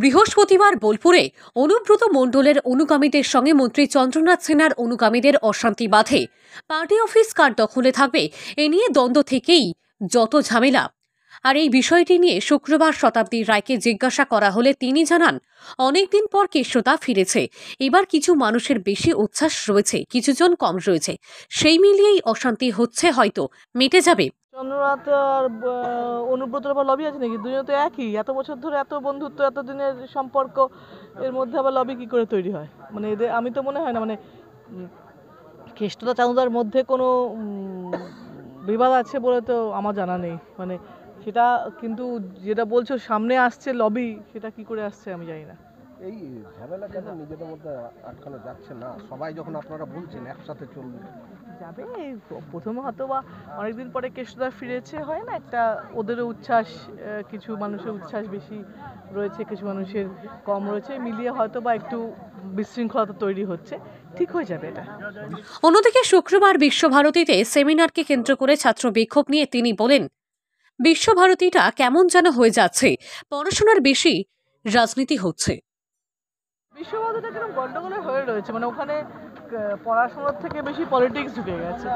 বৃহস্পতিবার বোলপুরে অনুব্রত মণ্ডলের অনুগামীদের সঙ্গে মন্ত্রী চন্দ্রনাথ সিনহার অনুগামীদের অশান্তি বাধে। পার্টি অফিস কার দখলে থাকবে এ নিয়ে দ্বন্দ্ব থেকেই যত ঝামেলা। আর এই বিষয়টি নিয়ে শুক্রবার শতাব্দী রায়কে জিজ্ঞাসা করা হলে তিনি জানান, অনেকদিন পর কেষ্টতা ফিরেছে। এবার কিছু মানুষের বেশি উচ্ছ্বাস রয়েছে, কিছুজন কম রয়েছে, সেই মিলিয়েই অশান্তি হচ্ছে, হয়তো মিটে যাবে। চন্দ্রনাথ আর অনুব্রতর আবার লবি আছে নাকি? দুজনে তো একই, এত বছর ধরে এত বন্ধুত্ব, এত দিনের সম্পর্ক, এর মধ্যে আবার লবি কি করে তৈরি হয়? মানে এদের আমি তো মনে হয় না, মানে কেষ্টতা চাঁদুদার মধ্যে কোনো বিবাদ আছে বলে তো আমার জানা নেই। মানে সেটা কিন্তু যেটা বলছো সামনে আসছে লবি, সেটা কি করে আসছে আমি জানি না। এই ঝামেলা কেন নিজেদের মধ্যে আটকানো যাচ্ছে না? সবাই যখন আপনারা বলছেন একসাথে চলবে যাবে, প্রথমে হয়তো বা অনেকদিন পরে কেষ্টদা ফিরেছে, হয় না একটা ওদেরও উচ্ছ্বাস, কিছু মানুষের উচ্ছ্বাস বেশি রয়েছে, কিছু মানুষের কম রয়েছে, মিলিয়ে হয়তো বা একটু বিশৃঙ্খলতা তৈরি হচ্ছে, ঠিক হয়ে যাবে এটা। অন্যদিকে শুক্রবার বিশ্বভারতীতে সেমিনারকে কেন্দ্র করে ছাত্র বিক্ষোভ নিয়ে তিনি বলেন, বিশ্বভারতীটা কেমন যেন হয়ে যাচ্ছে, পড়াশোনার বেশি রাজনীতি হচ্ছে। বিশ্বভারতীটা কিরকম গন্ডগোলের হয়ে রয়েছে, মানে ওখানে পড়াশোনার থেকে বেশি পলিটিক্স ঢুকে গেছে।